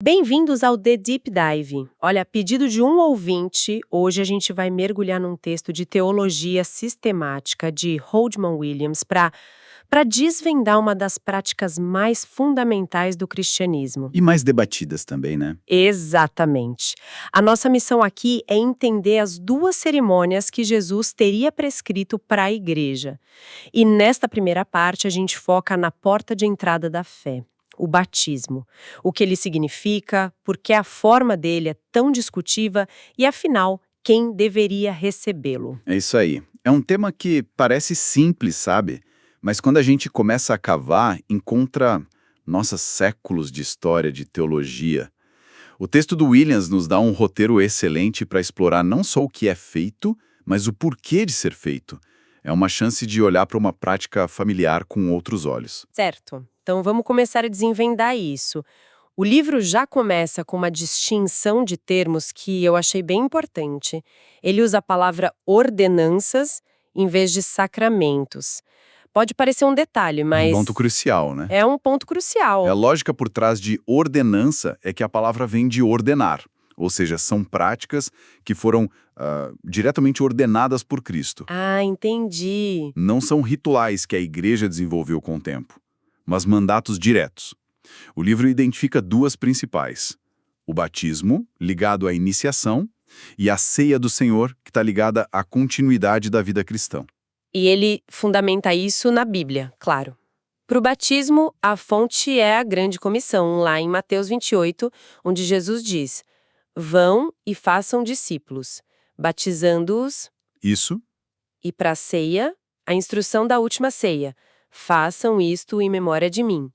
Bem-vindos ao The Deep Dive. Olha, a pedido de um ouvinte, hoje a gente vai mergulhar num texto de teologia sistemática de Holdman Williams para desvendar uma das práticas mais fundamentais do cristianismo. E mais debatidas também, né? Exatamente. A nossa missão aqui é entender as duas cerimônias que Jesus teria prescrito para a igreja. E nesta primeira parte a gente foca na porta de entrada da fé. O batismo, o que ele significa, por que a forma dele é tão discutível e, afinal, quem deveria recebê-lo. É isso aí. É um tema que parece simples, sabe? Mas quando a gente começa a cavar, encontra, nossa, séculos de história de teologia. O texto do Williams nos dá um roteiro excelente para explorar não só o que é feito, mas o porquê de ser feito. É uma chance de olhar para uma prática familiar com outros olhos. Certo. Então vamos começar a desvendar isso. O livro já começa com uma distinção de termos que eu achei bem importante. Ele usa a palavra ordenanças em vez de sacramentos. Pode parecer um detalhe, Um mas ponto crucial, né? é um ponto crucial. A lógica por trás de ordenança é que a palavra vem de ordenar, ou seja, são práticas que foram diretamente ordenadas por Cristo. Ah, entendi. Não são rituais que a igreja desenvolveu com o tempo, mas mandatos diretos. O livro identifica duas principais: o batismo, ligado à iniciação, e a ceia do Senhor, que está ligada à continuidade da vida cristã. E ele fundamenta isso na Bíblia, claro. Para o batismo, a fonte é a grande comissão, lá em Mateus 28, onde Jesus diz: vão e façam discípulos, batizando-os. Isso, E para a ceia, a instrução da última ceia: façam isto em memória de mim.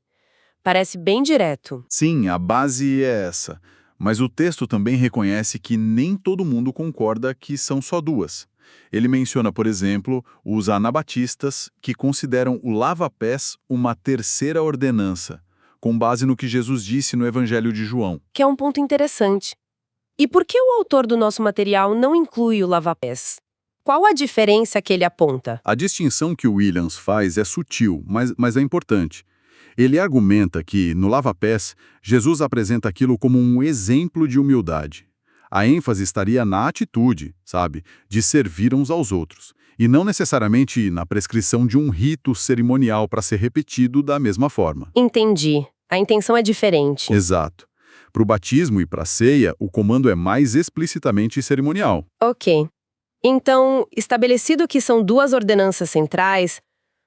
Parece bem direto. sim, a base é essa. Mas o texto também reconhece que nem todo mundo concorda que são só duas. Ele menciona, por exemplo, os anabatistas, que consideram o lava-pés uma terceira ordenança, com base no que Jesus disse no Evangelho de João. Que é um ponto interessante. E por que o autor do nosso material não inclui o lava-pés? Qual a diferença que ele aponta? A distinção que o Williams faz é sutil, mas é importante. Ele argumenta que, no lava-pés, Jesus apresenta aquilo como um exemplo de humildade. A ênfase estaria na atitude, sabe, de servir uns aos outros, e não necessariamente na prescrição de um rito cerimonial para ser repetido da mesma forma. Entendi. A intenção é diferente. Exato. Para o batismo e para a ceia, o comando é mais explicitamente cerimonial. Ok. Então, estabelecido que são duas ordenanças centrais,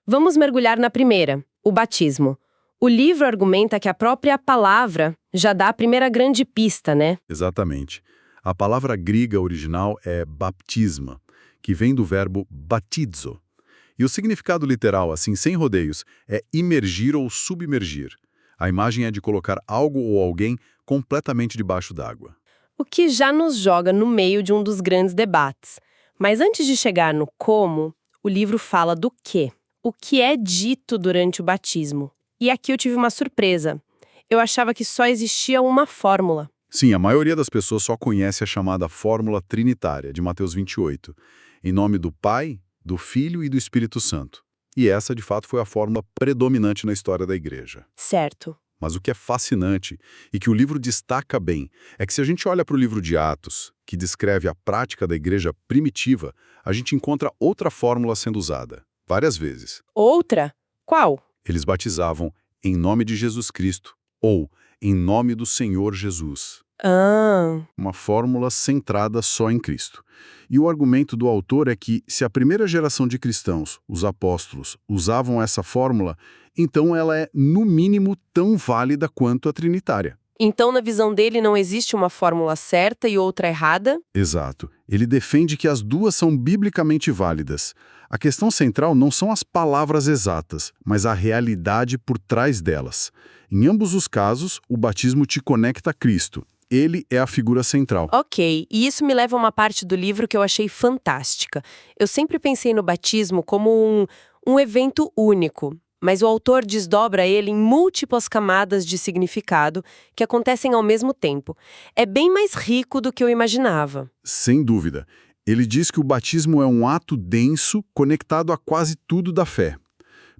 vamos mergulhar na primeira, o batismo. O livro argumenta que a própria palavra já dá a primeira grande pista, né? Exatamente. A palavra grega original é baptisma, que vem do verbo batizo. E o significado literal, assim, sem rodeios, é imergir ou submergir. A imagem é de colocar algo ou alguém completamente debaixo d'água. O que já nos joga no meio de um dos grandes debates. Mas antes de chegar no como, o livro fala do quê? O que é dito durante o batismo? E aqui eu tive uma surpresa. Eu achava que só existia uma fórmula. Sim, a maioria das pessoas só conhece a chamada fórmula trinitária de Mateus 28, em nome do Pai, do Filho e do Espírito Santo. E essa, de fato, foi a fórmula predominante na história da igreja. Certo. Mas o que é fascinante e que o livro destaca bem é que se a gente olha para o livro de Atos, que descreve a prática da igreja primitiva, a gente encontra outra fórmula sendo usada, várias vezes. Outra? Qual? Eles batizavam em nome de Jesus Cristo ou em nome do Senhor Jesus. Ah, Uma fórmula centrada só em Cristo. E o argumento do autor é que, se a primeira geração de cristãos, os apóstolos, usavam essa fórmula, então ela é, no mínimo, tão válida quanto a trinitária. então na visão dele não existe uma fórmula certa e outra errada? Exato. Ele defende que as duas são biblicamente válidas. A questão central não são as palavras exatas, mas a realidade por trás delas. Em ambos os casos, o batismo te conecta a Cristo. Ele é a figura central. Ok, e isso me leva a uma parte do livro que eu achei fantástica. Eu sempre pensei no batismo como um evento único, mas o autor desdobra ele em múltiplas camadas de significado que acontecem ao mesmo tempo. É bem mais rico do que eu imaginava. Sem dúvida. Ele diz que o batismo é um ato denso conectado a quase tudo da fé.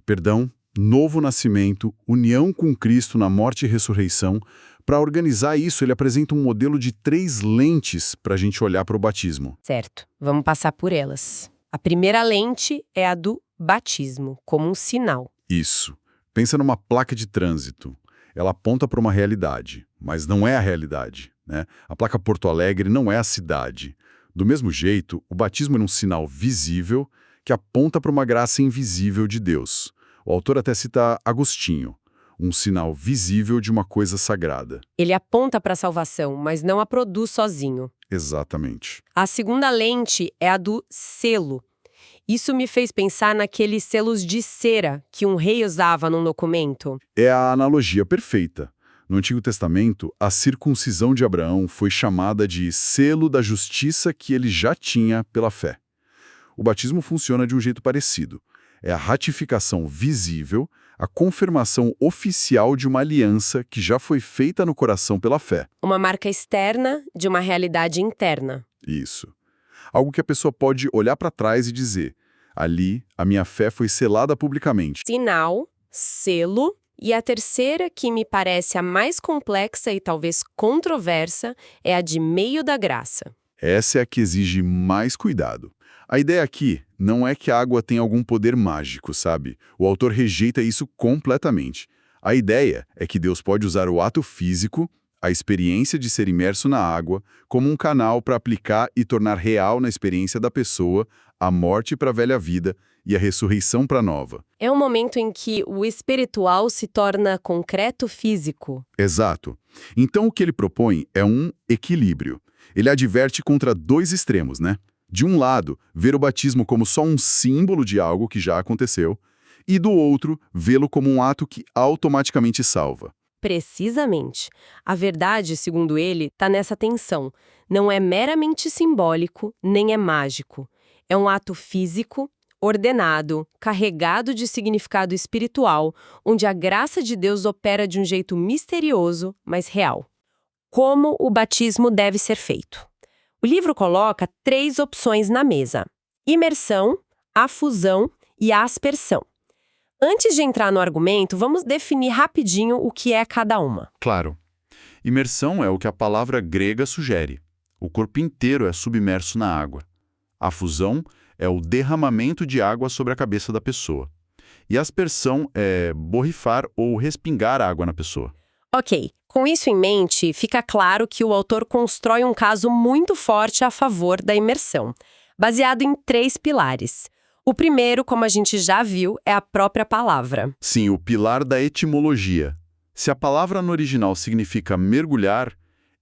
Perdão, novo nascimento, união com Cristo na morte e ressurreição, para organizar isso, ele apresenta um modelo de 3 lentes para a gente olhar para o batismo. Certo, vamos passar por elas. A primeira lente é a do batismo, como um sinal. Isso. Pensa numa placa de trânsito. Ela aponta para uma realidade, mas não é a realidade, né? A placa Porto Alegre não é a cidade. Do mesmo jeito, o batismo é um sinal visível que aponta para uma graça invisível de Deus. O autor até cita Agostinho, um sinal visível de uma coisa sagrada. Ele aponta para a salvação, mas não a produz sozinho. Exatamente. A segunda lente é a do selo. Isso me fez pensar naqueles selos de cera que um rei usava num documento. É a analogia perfeita. No Antigo Testamento, a circuncisão de Abraão foi chamada de selo da justiça que ele já tinha pela fé. O batismo funciona de um jeito parecido. É a ratificação visível, a confirmação oficial de uma aliança que já foi feita no coração pela fé. Uma marca externa de uma realidade interna. Isso. Algo que a pessoa pode olhar para trás e dizer: ali, a minha fé foi selada publicamente. Sinal, selo, e a terceira, que me parece a mais complexa e talvez controversa, é a de meio da graça. Essa é a que exige mais cuidado. A ideia aqui não é que a água tem algum poder mágico, sabe? O autor rejeita isso completamente. A ideia é que Deus pode usar o ato físico, a experiência de ser imerso na água, como um canal para aplicar e tornar real na experiência da pessoa a morte para a velha vida e a ressurreição para a nova. É um momento em que o espiritual se torna concreto físico. Exato. Então o que ele propõe é um equilíbrio. Ele adverte contra 2 extremos, né? De um lado, ver o batismo como só um símbolo de algo que já aconteceu, e do outro, vê-lo como um ato que automaticamente salva. Precisamente. A verdade, segundo ele, está nessa tensão. Não é meramente simbólico, nem é mágico. É um ato físico, ordenado, carregado de significado espiritual, onde a graça de Deus opera de um jeito misterioso, mas real. Como o batismo deve ser feito? O livro coloca 3 opções na mesa: imersão, afusão e aspersão. Antes de entrar no argumento, vamos definir rapidinho o que é cada uma. Claro. Imersão é o que a palavra grega sugere. O corpo inteiro é submerso na água. A fusão é o derramamento de água sobre a cabeça da pessoa. E aspersão é borrifar ou respingar água na pessoa. Ok, com isso em mente, fica claro que o autor constrói um caso muito forte a favor da imersão, baseado em 3 pilares. O primeiro, como a gente já viu, é a própria palavra. Sim, o pilar da etimologia. Se a palavra no original significa mergulhar,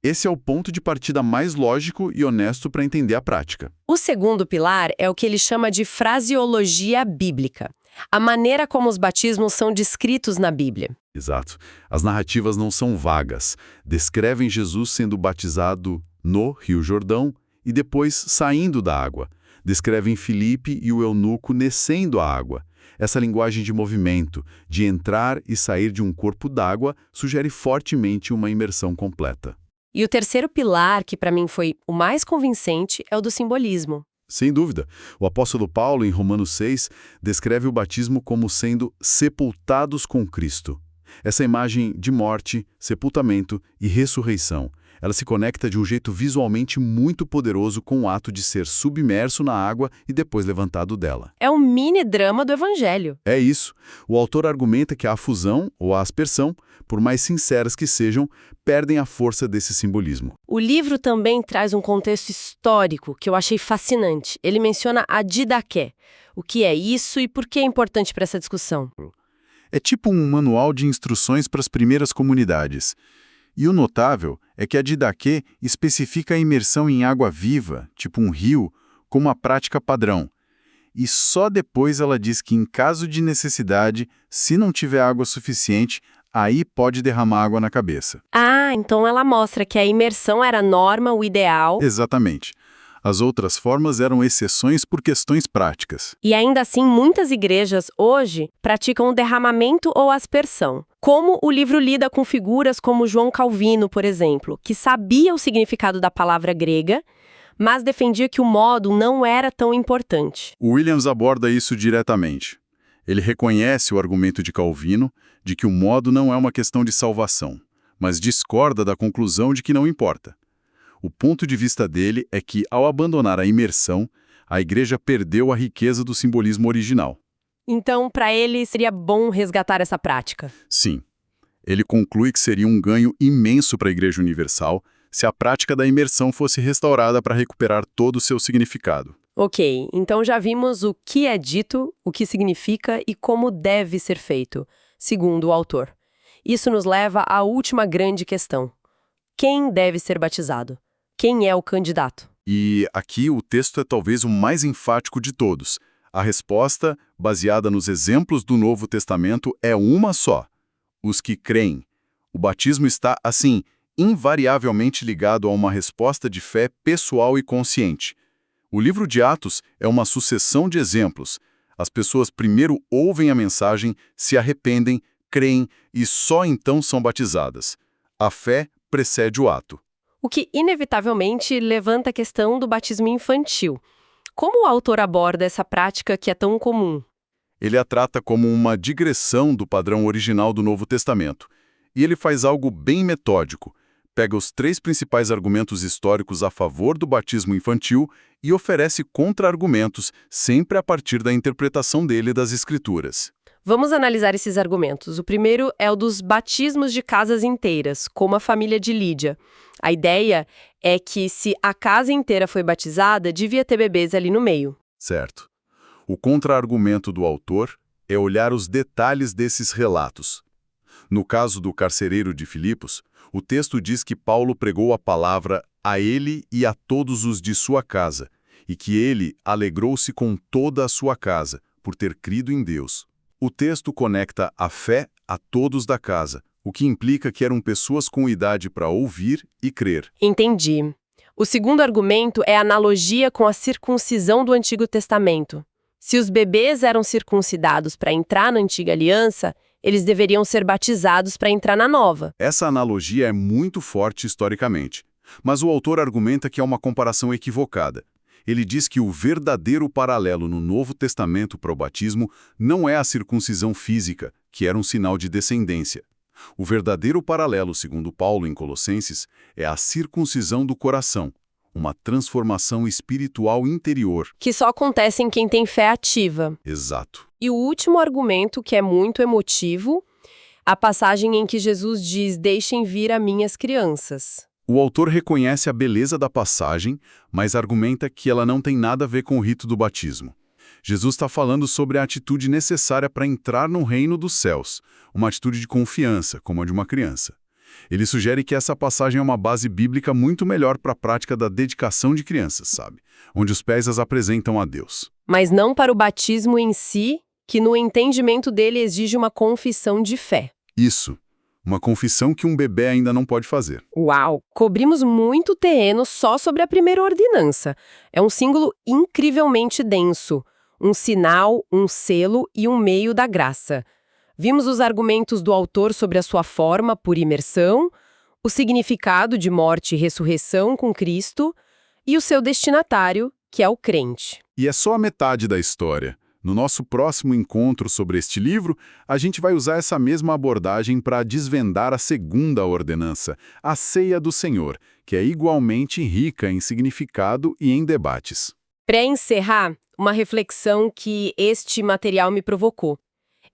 esse é o ponto de partida mais lógico e honesto para entender a prática. O segundo pilar é o que ele chama de fraseologia bíblica, a maneira como os batismos são descritos na Bíblia. Exato. As narrativas não são vagas. Descrevem Jesus sendo batizado no Rio Jordão e depois saindo da água. Descrevem Filipe e o eunuco descendo a água. Essa linguagem de movimento, de entrar e sair de um corpo d'água, sugere fortemente uma imersão completa. E o terceiro pilar, que para mim foi o mais convincente, é o do simbolismo. Sem dúvida. O apóstolo Paulo, em Romanos 6, descreve o batismo como sendo sepultados com Cristo. Essa imagem de morte, sepultamento e ressurreição, ela se conecta de um jeito visualmente muito poderoso com o ato de ser submerso na água e depois levantado dela. É um mini-drama do Evangelho. É isso. O autor argumenta que a fusão ou a aspersão, por mais sinceras que sejam, perdem a força desse simbolismo. O livro também traz um contexto histórico que eu achei fascinante. Ele menciona a didaqué. O que é isso e por que é importante para essa discussão? É tipo um manual de instruções para as primeiras comunidades. E o notável é que a didaquê especifica a imersão em água viva, tipo um rio, como a prática padrão. E só depois ela diz que, em caso de necessidade, se não tiver água suficiente, aí pode derramar água na cabeça. Ah, então ela mostra que a imersão era a norma, o ideal. Exatamente. As outras formas eram exceções por questões práticas. E ainda assim, muitas igrejas, hoje, praticam o derramamento ou aspersão. Como o livro lida com figuras como João Calvino, por exemplo, que sabia o significado da palavra grega, mas defendia que o modo não era tão importante. O Williams aborda isso diretamente. Ele reconhece o argumento de Calvino de que o modo não é uma questão de salvação, mas discorda da conclusão de que não importa. O ponto de vista dele é que, ao abandonar a imersão, a Igreja perdeu a riqueza do simbolismo original. Então, para ele, seria bom resgatar essa prática. Sim. Ele conclui que seria um ganho imenso para a Igreja Universal se a prática da imersão fosse restaurada para recuperar todo o seu significado. Ok, então já vimos o que é dito, o que significa e como deve ser feito, segundo o autor. Isso nos leva à última grande questão. Quem deve ser batizado? Quem é o candidato? E aqui o texto é talvez o mais enfático de todos. A resposta, baseada nos exemplos do Novo Testamento, é uma só: os que creem. O batismo está, assim, invariavelmente ligado a uma resposta de fé pessoal e consciente. O livro de Atos é uma sucessão de exemplos. As pessoas primeiro ouvem a mensagem, se arrependem, creem e só então são batizadas. A fé precede o ato. O que inevitavelmente levanta a questão do batismo infantil. Como o autor aborda essa prática que é tão comum? Ele a trata como uma digressão do padrão original do Novo Testamento. E ele faz algo bem metódico. Pega os 3 principais argumentos históricos a favor do batismo infantil e oferece contra-argumentos, sempre a partir da interpretação dele das Escrituras. Vamos analisar esses argumentos. O primeiro é o dos batismos de casas inteiras, como a família de Lídia. A ideia é que, se a casa inteira foi batizada, devia ter bebês ali no meio. Certo. O contra-argumento do autor é olhar os detalhes desses relatos. No caso do carcereiro de Filipos, o texto diz que Paulo pregou a palavra a ele e a todos os de sua casa, e que ele alegrou-se com toda a sua casa, por ter crido em Deus. O texto conecta a fé a todos da casa, o que implica que eram pessoas com idade para ouvir e crer. Entendi. O segundo argumento é a analogia com a circuncisão do Antigo Testamento. Se os bebês eram circuncidados para entrar na Antiga Aliança, eles deveriam ser batizados para entrar na Nova. Essa analogia é muito forte historicamente, mas o autor argumenta que é uma comparação equivocada. Ele diz que o verdadeiro paralelo no Novo Testamento para o batismo não é a circuncisão física, que era um sinal de descendência. O verdadeiro paralelo, segundo Paulo em Colossenses, é a circuncisão do coração, uma transformação espiritual interior. Que só acontece em quem tem fé ativa. Exato. E o último argumento, que é muito emotivo, a passagem em que Jesus diz: "Deixem vir a minhas crianças". O autor reconhece a beleza da passagem, mas argumenta que ela não tem nada a ver com o rito do batismo. Jesus está falando sobre a atitude necessária para entrar no reino dos céus, uma atitude de confiança, como a de uma criança. Ele sugere que essa passagem é uma base bíblica muito melhor para a prática da dedicação de crianças, sabe? Onde os pés as apresentam a Deus. Mas não para o batismo em si, que no entendimento dele exige uma confissão de fé. Isso. Uma confissão que um bebê ainda não pode fazer. Uau! Cobrimos muito terreno só sobre a primeira ordenança. É um símbolo incrivelmente denso. Um sinal, um selo e um meio da graça. Vimos os argumentos do autor sobre a sua forma por imersão, o significado de morte e ressurreição com Cristo e o seu destinatário, que é o crente. E é só a metade da história. No nosso próximo encontro sobre este livro, a gente vai usar essa mesma abordagem para desvendar a segunda ordenança, a Ceia do Senhor, que é igualmente rica em significado e em debates. Para encerrar, uma reflexão que este material me provocou.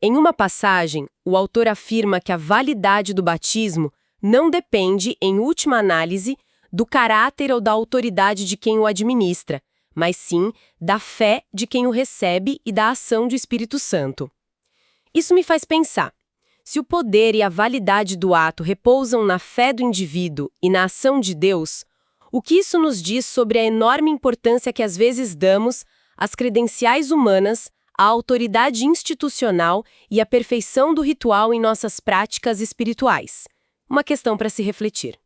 Em uma passagem, o autor afirma que a validade do batismo não depende, em última análise, do caráter ou da autoridade de quem o administra, mas sim da fé de quem o recebe e da ação do Espírito Santo. Isso me faz pensar, se o poder e a validade do ato repousam na fé do indivíduo e na ação de Deus, o que isso nos diz sobre a enorme importância que às vezes damos às credenciais humanas, à autoridade institucional e à perfeição do ritual em nossas práticas espirituais? Uma questão para se refletir.